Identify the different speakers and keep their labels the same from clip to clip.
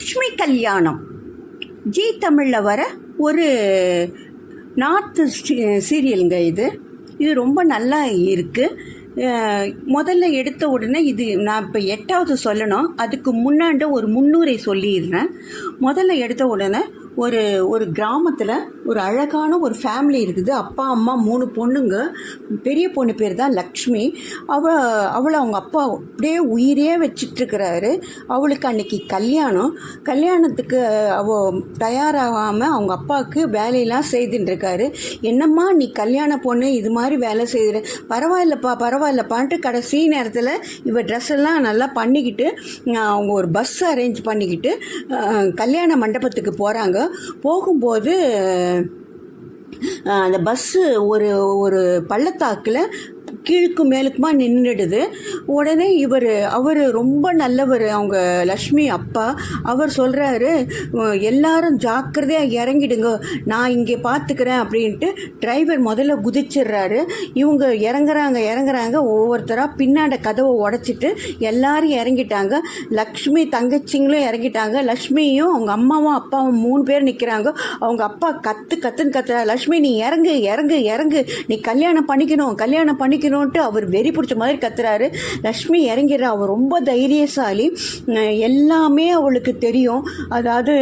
Speaker 1: லக்ஷ்மி கல்யாணம் ஜி தமிழில் வர ஒரு நார்த்து சீரியலுங்க. இது ரொம்ப நல்லா இருக்குது. முதல்ல எடுத்த உடனே இது நான் இப்போ 8வது சொல்லணும். அதுக்கு முன்னாடி ஒரு முன்னுரை சொல்லிடுறேன். முதல்ல எடுத்த உடனே ஒரு கிராமத்தில் ஒரு அழகான ஒரு ஃபேமிலி இருக்குது. அப்பா அம்மா 3 பொண்ணுங்க. பெரிய பொண்ணு பேர் தான் லக்ஷ்மி. அவளை அவங்க அப்பா அப்படியே உயிரே வச்சிட்ருக்கிறாரு. அவளுக்கு அன்றைக்கி கல்யாணத்துக்கு அவள் தயாராகாமல் அவங்க அப்பாவுக்கு வேலையெல்லாம் செய்துட்டுருக்காரு. என்னம்மா நீ கல்யாண பொண்ணு இது மாதிரி வேலை செய்கிற, பரவாயில்லப்பான்ட்டு கடைசி நேரத்தில் இவள் ட்ரெஸ் எல்லாம் நல்லா பண்ணிக்கிட்டு அவங்க ஒரு பஸ் அரேஞ்ச் பண்ணிக்கிட்டு கல்யாண மண்டபத்துக்கு போகிறாங்க. போகும்போது அந்த பஸ்ஸு ஒரு பள்ளத்தாக்கில் கீழுக்கும் மேலுக்குமா நின்றுடுது. உடனே அவர் ரொம்ப நல்லவர், அவங்க லக்ஷ்மி அப்பா. அவர் சொல்கிறாரு, எல்லாரும் ஜாக்கிரதையாக இறங்கிடுங்க, நான் இங்கே பார்த்துக்கிறேன் அப்படின்ட்டு டிரைவர் முதல்ல குதிச்சிடுறாரு. இவங்க இறங்குறாங்க. ஒவ்வொருத்தராக பின்னாடி கதவை உடச்சிட்டு எல்லாரும் இறங்கிட்டாங்க. லக்ஷ்மி தங்கச்சிங்களும் இறங்கிட்டாங்க. லக்ஷ்மியும் அவங்க அம்மாவும் அப்பாவும் 3 பேர் நிற்கிறாங்க. அவங்க அப்பா கத்துன்னு கத்துறா, லக்ஷ்மி நீ இறங்கு, நீ கல்யாணம் பண்ணிக்கணும்ட்டு அவர் வெறி பிடிச்ச மாதிரி கத்துறாரு. லக்ஷ்மி இறங்கிடுறா. அவர் ரொம்ப தைரியசாலி, எல்லாமே அவளுக்கு தெரியும். அதாவது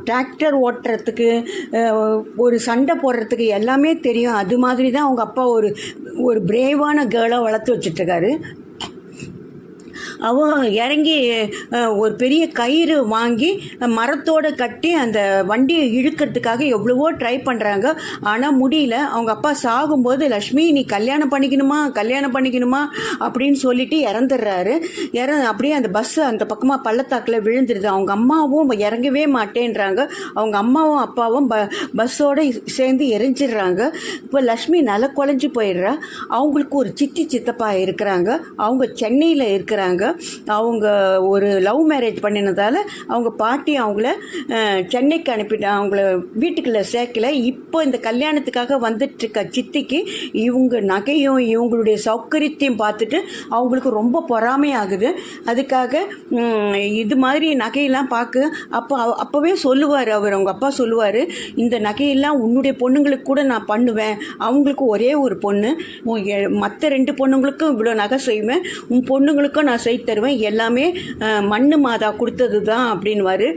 Speaker 1: டிராக்டர் ஓட்டுறதுக்கு, ஒரு சண்டை போடுறதுக்கு எல்லாமே தெரியும். அது மாதிரி தான் அவங்க அப்பா ஒரு பிரேவான கேர்ளை வளர்த்து வச்சிட்ருக்காரு. அவன் இறங்கி ஒரு பெரிய கயிறு வாங்கி மரத்தோடு கட்டி அந்த வண்டியை இழுக்கிறதுக்காக எவ்வளவோ ட்ரை பண்ணுறாங்க. ஆனால் முடியல. அவங்க அப்பா சாகும்போது லக்ஷ்மி நீ கல்யாணம் பண்ணிக்கணுமா அப்படின்னு சொல்லிட்டு இறந்துடுறாரு. அப்படியே அந்த பஸ்ஸு அந்த பக்கமாக பள்ளத்தாக்கில் விழுந்துருது. அவங்க அம்மாவும் இறங்கவே மாட்டேன்றாங்க. அவங்க அம்மாவும் அப்பாவும் பஸ்ஸோடு சேர்ந்து எரிஞ்சிடுறாங்க. இப்போ லக்ஷ்மி நல்லா குழஞ்சி போயிடுறா. அவங்களுக்கு ஒரு சித்தப்பா இருக்கிறாங்க. அவங்க சென்னையில் இருக்கிறாங்க. அவங்க ஒரு லவ் மேரேஜ் பண்ணினதால் அவங்க பாட்டி அவங்கள சென்னைக்கு அனுப்பிட்டு அவங்கள வீட்டுக்குள்ளே சேர்க்கல. இப்போ இந்த கல்யாணத்துக்காக வந்துட்டுருக்க சித்திக்கு இவங்க நகையும் இவங்களுடைய சௌகரியத்தையும் பார்த்துட்டு அவங்களுக்கு ரொம்ப பொறாமையாகுது. அதுக்காக இது மாதிரி நகையெல்லாம் அப்போவே சொல்லுவார் அவங்க அப்பா சொல்லுவார், இந்த நகையெல்லாம் உன்னுடைய பொண்ணுங்களுக்கு கூட நான் பண்ணுவேன், அவங்களுக்கு ஒரே ஒரு பொண்ணு, மற்ற 2 பொண்ணுங்களுக்கும் இவ்வளோ நகை செய்வேன், உன் பொண்ணுங்களுக்கும் நான் தருவேன், எல்லாமே மண்ணு மாதா கொடுத்தது தான் அப்படின்வாரு.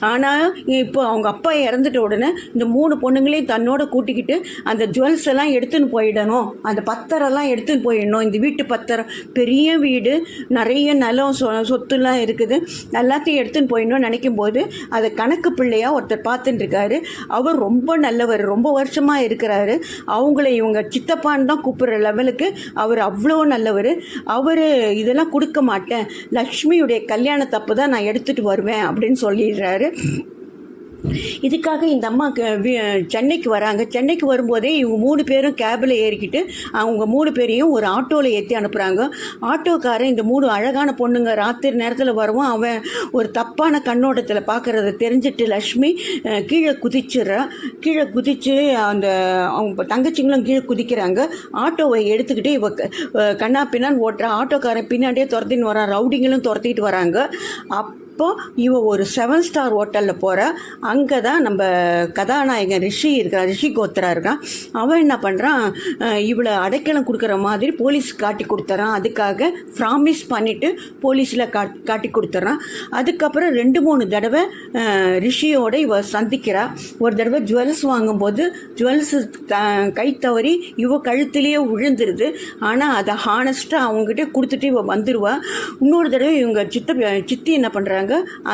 Speaker 1: ஆனால் இப்போ அவங்க அப்பா இறந்துட்ட உடனே இந்த 3 பொண்ணுங்களையும் தன்னோட கூட்டிக்கிட்டு அந்த ஜுவல்ஸ் எல்லாம் எடுத்துன்னு போயிடணும், அந்த பத்திரம்லாம் எடுத்துன்னு போயிடணும். இந்த வீட்டு பத்திரம், பெரிய வீடு, நிறைய நிலம் சொத்துலாம் இருக்குது, எல்லாத்தையும் எடுத்துன்னு போயிடணும்னு நினைக்கும் போது அதை கணக்கு பிள்ளையாக ஒருத்தர் பார்த்துட்டு இருக்காரு. அவர் ரொம்ப நல்லவர், ரொம்ப வருஷமாக இருக்கிறாரு. அவங்கள இவங்க சித்தப்பான்னு தான் கூப்பிட்ற லெவலுக்கு அவர் அவ்வளோ நல்லவர். அவர் இதெல்லாம் கொடுக்க மாட்டேன், லக்ஷ்மியுடைய கல்யாணத்தப்போ தான் நான் எடுத்துகிட்டு வருவேன் அப்படின்னு சொல்லிடுறாரு. இதுக்காக இந்த அம்மா சென்னைக்கு வராங்க. சென்னைக்கு வரும்போதே இவங்க 3 பேரும் கேபில் ஏறிக்கிட்டு அவங்க 3 பேரையும் ஒரு ஆட்டோவில் ஏற்றி அனுப்புகிறாங்க. ஆட்டோக்காரன் இந்த 3 அழகான பொண்ணுங்க ராத்திரி நேரத்தில் வருவான். அவன் ஒரு தப்பான கண்ணோட்டத்தில் பார்க்குறத தெரிஞ்சிட்டு லக்ஷ்மி கீழே குதிச்சு அந்த அவங்க தங்கச்சிங்களும் கீழே குதிக்கிறாங்க. ஆட்டோவை எடுத்துக்கிட்டு இவ கண்ணா பின்னான்னு ஓட்டுறா. ஆட்டோக்காரன் பின்னாடியே துரத்தின்னு வரான். ரவுடிங்களும் துரத்திட்டு வராங்க. அப்போ ஒரு 7 ஸ்டார் ஹோட்டலில் போகிறா. அங்கே தான் நம்ம கதாநாயகன் ரிஷி கோத்ரா இருக்கான். அவன் என்ன பண்ணுறான், இவளை அடைக்கலம் கொடுக்குற மாதிரி போலீஸ் காட்டி கொடுத்துறான். அதுக்காக ப்ராமிஸ் பண்ணிவிட்டு போலீஸில் காட்டி கொடுத்துட்றான். அதுக்கப்புறம் 2-3 தடவை ரிஷியோட இவ சந்திக்கிறா. ஒரு தடவை ஜுவல்ஸ் வாங்கும்போது ஜுவல்ஸு கை தவறி இவ கழுத்துலேயே விழுந்துருது. ஆனால் அதை ஹானஸ்ட்டாக அவங்ககிட்ட கொடுத்துட்டு இவ வந்துடுவா. இன்னொரு தடவை இவங்க சித்தி என்ன பண்ணுறாங்க,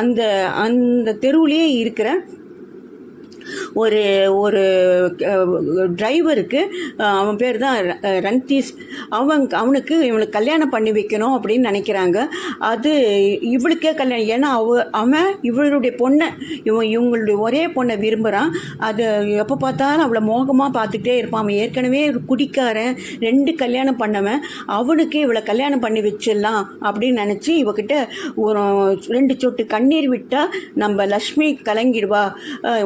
Speaker 1: அந்த தெருவுலேயே இருக்கிற ஒரு டிரைவருக்கு, அவன் பேர் தான் ரன்தீஸ், அவனுக்கு இவனுக்கு கல்யாணம் பண்ணி வைக்கணும் அப்படின்னு நினைக்கிறாங்க. அது இவளுக்கே கல்யாணம், ஏன்னா அவன் இவளுடைய பொண்ணை இவங்களுடைய ஒரே பொண்ணை விரும்புகிறான். அது எப்போ பார்த்தாலும் அவளை மோகமாக பார்த்துக்கிட்டே இருப்பான். அவன் ஏற்கனவே குடிக்காரன், 2 கல்யாணம் பண்ணவன், அவனுக்கு இவளை கல்யாணம் பண்ணி வச்சிடலாம் அப்படின்னு நினச்சி இவகிட்ட ஒரு 2 சொட்டு கண்ணீர் விட்டால் நம்ம லக்ஷ்மி கலங்கிடுவா,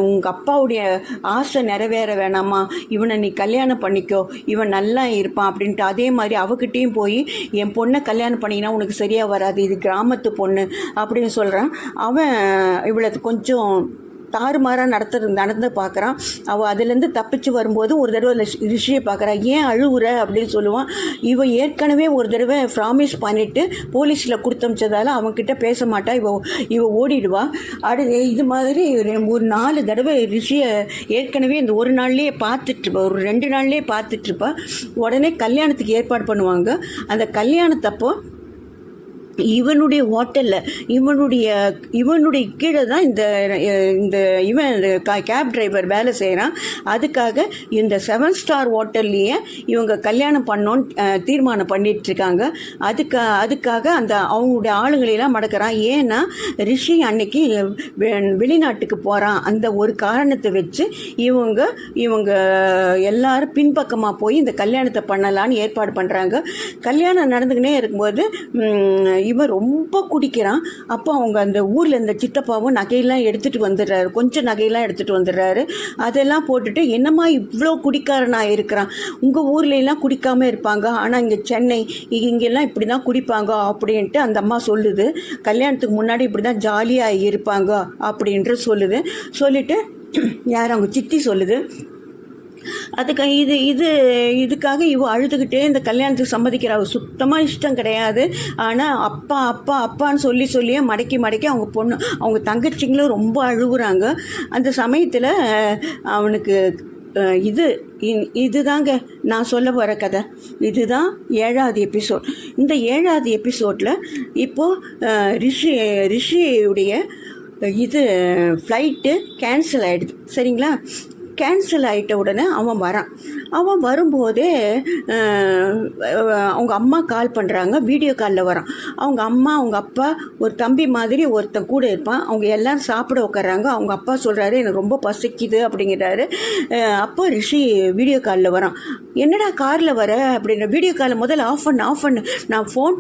Speaker 1: உங்கள் அப்பா அப்பாவுடைய ஆசை நிறைவேற வேணாமா, இவனை நீ கல்யாணம் பண்ணிக்கோ, இவன் நல்லா இருப்பான் அப்படின்ட்டு. அதே மாதிரி அவகிட்டையும் போய் என் பொண்ணை கல்யாணம் பண்ணிங்கன்னா உனக்கு சரியாக வராது, இது கிராமத்து பொண்ணு அப்படின்னு சொல்கிறான். அவன் இவளை கொஞ்சம் தாறுமாறாக நடந்து பார்க்குறான். அவள் அதுலேருந்து தப்பிச்சு வரும்போது ஒரு தடவை ரிஷியை பார்க்குறான். ஏன் அழுவுற அப்படின்னு சொல்லுவான். இவன் ஏற்கனவே ஒரு தடவை ப்ராமிஸ் பண்ணிவிட்டு போலீஸில் கொடுத்தமிச்சதால் அவன்கிட்ட பேச மாட்டா. இவ ஓடிடுவா. இது மாதிரி ஒரு 4 தடவை ரிஷியை ஏற்கனவே இந்த ஒரு நாள்லேயே பார்த்துட்ருப்பா, ஒரு 2 நாள்லேயே பார்த்துட்ருப்பா. உடனே கல்யாணத்துக்கு ஏற்பாடு பண்ணுவாங்க. அந்த கல்யாணத்தப்போ இவனுடைய ஹோட்டலில் இவனுடைய கீழே தான் இந்த இவன் கேப் டிரைவர் வேலை செய்கிறான். அதுக்காக இந்த 7 ஸ்டார் ஹோட்டல்லையே இவங்க கல்யாணம் பண்ணோன்னு தீர்மானம் பண்ணிகிட்ருக்காங்க. அதுக்காக அந்த அவங்களுடைய ஆளுங்களையெல்லாம் மடக்கிறான். ஏன்னா ரிஷி அன்னைக்கு வெளிநாட்டுக்கு போகிறான். அந்த ஒரு காரணத்தை வச்சு இவங்க எல்லாரும் பின்பக்கமாக போய் இந்த கல்யாணத்தை பண்ணலான்னு ஏற்பாடு பண்ணுறாங்க. கல்யாணம் நடந்துக்கினே இருக்கும்போது இவன் ரொம்ப குடிக்கிறான். அப்போ அவங்க அந்த ஊரில் இந்த சித்தப்பாவும் நகையெல்லாம் எடுத்துகிட்டு வந்துடுறாரு, கொஞ்சம் நகையெல்லாம் எடுத்துகிட்டு வந்துடுறாரு. அதெல்லாம் போட்டுட்டு என்னம்மா இவ்வளோ குடிக்காரனாக இருக்கிறான், உங்கள் ஊர்லெலாம் குடிக்காமல் இருப்பாங்க, ஆனால் இங்கே சென்னை இங்கெல்லாம் இப்படி தான் குடிப்பாங்க அப்படின்ட்டு அந்த அம்மா சொல்லுது. கல்யாணத்துக்கு முன்னாடி இப்படி தான் ஜாலியாக இருப்பாங்க அப்படின்ற சொல்லிட்டு யார் அவங்க சித்தி சொல்லுது. அதுக்கு இதுக்காக இவ அழுதுகிட்டே இந்த கல்யாணத்துக்கு சம்மதிக்கிறாங்க. சுத்தமாக இஷ்டம் கிடையாது. ஆனால் அப்பான்னு சொல்லியே மடக்கி அவங்க தங்கச்சிங்களும் ரொம்ப அழுகுறாங்க. அந்த சமயத்தில் அவனுக்கு இதுதாங்க நான் சொல்ல வர கதை. இதுதான் 7வது எபிசோட். இந்த 7வது எபிசோடில் இப்போது ரிஷியுடைய ஃப்ளைட்டு கேன்சல் ஆகிடுது. சரிங்களா? கேன்சல் ஆகிட்ட உடனே அவன் வரும்போதே அவங்க அம்மா கால் பண்ணுறாங்க. வீடியோ காலில் வரான். அவங்க அம்மா அவங்க அப்பா ஒரு தம்பி மாதிரி ஒருத்தன் கூட இருப்பான். அவங்க எல்லோரும் சாப்பிட உட்காராங்க. அவங்க அப்பா சொல்கிறாரு எனக்கு ரொம்ப பசிக்குது அப்படிங்கிறாரு. அப்போ ரிஷி வீடியோ காலில் வரான். என்னடா காரில் வர அப்படின்ற. வீடியோ காலில் முதல்ல ஆஃப் பண்ணு நான் ஃபோன்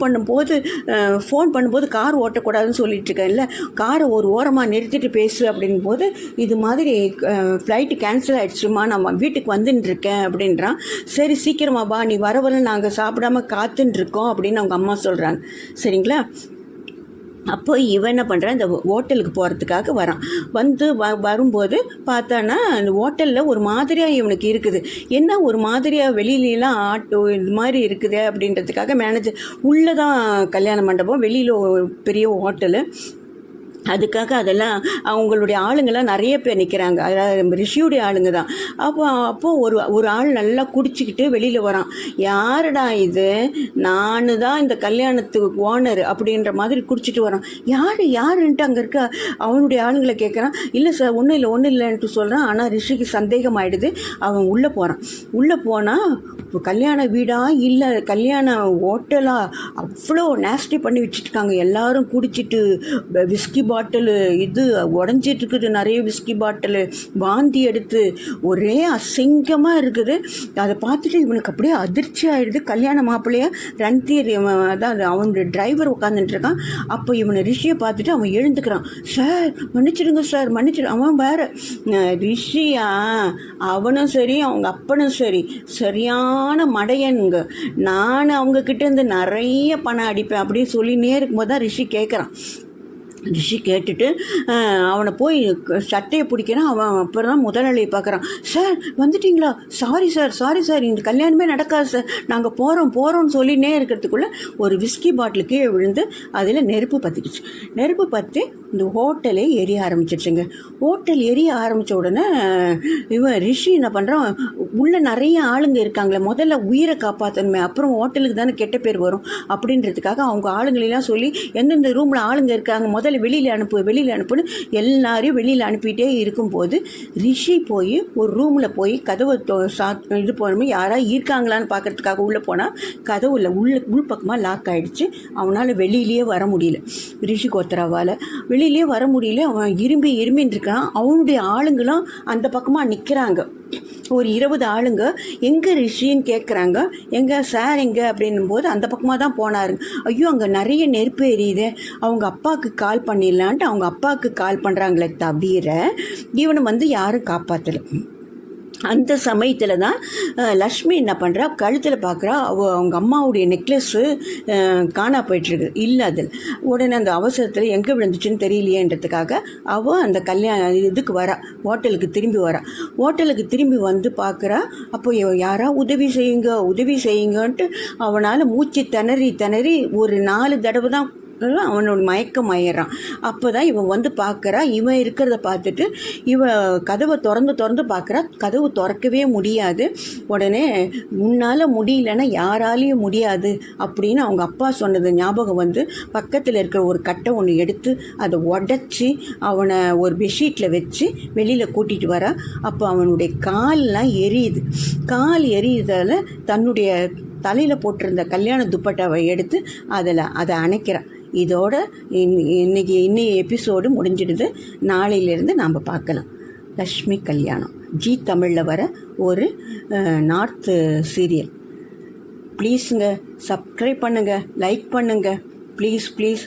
Speaker 1: பண்ணும்போது கார் ஓட்டக்கூடாதுன்னு சொல்லிட்டுருக்கேன்ல, காரை ஒரு ஓரமாக நிறுத்திட்டு பேசு அப்படின்போது இது மாதிரி ஃப்ளைட்டு கேன்சல் ஆகிடுச்சுமா, நான் வீட்டுக்கு வந்துட்டுருக்கேன் அப்படின்றான். சரி சீக்கிரமா வா, நீ வரவரை நாங்கள் சாப்பிடாம காத்துட்டுருக்கோம் அப்படின்னு அவங்க அம்மா சொல்கிறாங்க. சரிங்களா? அப்போ இவன் என்ன பண்ணுறான், இந்த ஹோட்டலுக்கு போகிறதுக்காக வரான். வரும்போது பார்த்தானா அந்த ஹோட்டலில் ஒரு மாதிரியாக இவனுக்கு இருக்குது. என்ன ஒரு மாதிரியாக வெளியிலலாம் ஆட்டோ இது மாதிரி இருக்குது அப்படின்றதுக்காக மேனேஜர் உள்ளே தான் கல்யாண மண்டபம், வெளியில் பெரிய ஹோட்டலு. அதுக்காக அதெல்லாம் அவங்களுடைய ஆளுங்கள்லாம் நிறைய பேர் நிற்கிறாங்க. அதாவது ரிஷியுடைய ஆளுங்க தான். அப்போது ஒரு ஆள் நல்லா குடிச்சிக்கிட்டு வெளியில் வரான். யாருடா இது, நான் தான் இந்த கல்யாணத்துக்கு ஓனர் அப்படின்ற மாதிரி குடிச்சிட்டு வரான். யாருன்ட்டு அங்கே இருக்க அவனுடைய ஆளுங்களை கேட்குறான். இல்லை சார் ஒன்றும் இல்லைன்ட்டு சொல்கிறான். ஆனால் ரிஷிக்கு சந்தேகம் ஆகிடுது. அவன் உள்ளே போனால் கல்யாண வீடா இல்லை கல்யாண ஹோட்டலா, அவ்வளோ நேஸ்டி பண்ணி வச்சுருக்காங்க. எல்லாரும் குடிச்சிட்டு விஸ்கி பாட்டிலு இது உடஞ்சிட்டு இருக்குது, நிறைய விஸ்கி பாட்டிலு வாந்தி எடுத்து ஒரே அசிங்கமாக இருக்குது. அதை பார்த்துட்டு இவனுக்கு அப்படியே அதிர்ச்சி ஆகிடுது. கல்யாண மாப்பிள்ளைய ரன்தீர் அதான் அவனுடைய டிரைவர் உட்காந்துட்டு இருக்கான். அப்போ இவனை ரிஷியை பார்த்துட்டு அவன் எழுந்துக்கிறான். சார் மன்னிச்சிடுங்க சார் அவன் வேறு ரிஷியா, அவனும் சரி அவங்க அப்பனும் சரி சரியான மடையனுங்க. நான் அவங்கக்கிட்ட இருந்து நிறைய பணம் அடிப்பேன் அப்படின்னு சொல்லினே இருக்கும்போது தான் ரிஷி கேட்குறான். ரிஷி கேட்டுட்டு அவனை போய் சட்டையை பிடிக்கிறான். அவன் அப்புறம் தான் முதலாளியை பார்க்குறான். சார் வந்துட்டிங்களா, சாரி சார் இந்த கல்யாணமே நடக்காது சார், நாங்கள் போகிறோம்னு சொல்லினே இருக்கிறதுக்குள்ளே ஒரு விஸ்கி பாட்டில் கீழே விழுந்து அதில் நெருப்பு பற்றிக்கிச்சு. நெருப்பு பற்றி இந்த ஹோட்டலே எரிய ஆரம்பிச்சிடுச்சுங்க. ஹோட்டல் எரிய ஆரம்பித்த உடனே இவன் ரிஷி என்ன பண்ணுறான், உள்ளே நிறைய ஆளுங்க இருக்காங்களே, முதல்ல உயிரை காப்பாற்றணுமே, அப்புறம் ஹோட்டலுக்கு தானே கெட்ட பேர் வரும் அப்படின்றதுக்காக அவங்க ஆளுங்களெல்லாம் சொல்லி எந்தெந்த ரூமில் ஆளுங்க இருக்காங்க முதல்ல வெளியில் அனுப்புன்னு எல்லாரையும் வெளியில் அனுப்பிட்டே இருக்கும்போது ரிஷி போய் ஒரு ரூமில் போய் கதவை இது போனோம், யாராவது இருக்காங்களான்னு பார்க்கறதுக்காக உள்ளே போனால் கதவுல உள்பக்கமாக லாக் ஆகிடுச்சு. அவனால் வெளியிலேயே வர முடியல. ரிஷி கோத்தராவால் வெளியிலே வர முடியல. அவன் இரும்பின்னு இருக்கான். அவனுடைய ஆளுங்களும் அந்த பக்கமாக நிற்கிறாங்க. ஒரு 20 ஆளுங்க. எங்கே ரிஷின்னு கேட்குறாங்க. எங்கே சார் எங்கே அப்படின்னும் போது அந்த பக்கமாக தான் போனாருங்க. ஐயோ அங்கே நிறைய நெருப்பு எரியுது, அவங்க அப்பாவுக்கு கால் பண்ணிடலான்ட்டு அவங்க அப்பாவுக்கு கால் பண்ணுறாங்களே தவிர இவனை யாரும் காப்பாற்றலை. அந்த சமயத்தில் தான் லக்ஷ்மி என்ன பண்ணுறா, கழுத்தில் பார்க்குறா அவங்க அம்மாவுடைய நெக்லஸ்ஸு காணா போயிட்டுருக்கு, இல்லை அதில். உடனே அந்த அவசரத்தில் எங்கே விழுந்துச்சுன்னு தெரியலையேன்றதுக்காக அவள் அந்த இதுக்கு வரா, ஹோட்டலுக்கு திரும்பி பார்க்குறா. அப்போ யாரா உதவி செய்யுங்கன்ட்டு அவனால் மூச்சு திணறி ஒரு 4 தடவை தான் அவனோட மயக்கம் ஆயிடுறான். அப்போ தான் இவன் பார்க்குறா. இவன் இருக்கிறத பார்த்துட்டு இவன் கதவை திறந்து பார்க்குறா. கதவு திறக்கவே முடியாது. உடனே உன்னால் முடியலன்னா யாராலையும் முடியாது அப்படின்னு அவங்க அப்பா சொன்னது ஞாபகம் பக்கத்தில் இருக்கிற ஒரு கட்டை ஒன்று எடுத்து அதை உடச்சி அவனை ஒரு பெட்ஷீட்டில் வச்சு வெளியில் கூட்டிகிட்டு வரா. அப்போ அவனுடைய கால்லாம் எரியுது. கால் எரியுதால் தன்னுடைய தலையில் போட்டிருந்த கல்யாண துப்பட்டாவை எடுத்து அதை அணைக்கிறான். இதோட இன்னைய எபிசோடு முடிஞ்சிடுது. நாளையிலேருந்து நாம் பார்க்கலாம். லக்ஷ்மி கல்யாணம் ஜி தமிழில் வர ஒரு நார்த்து சீரியல். ப்ளீஸுங்க, சப்ஸ்கிரைப் பண்ணுங்கள், லைக் பண்ணுங்கள், ப்ளீஸ்.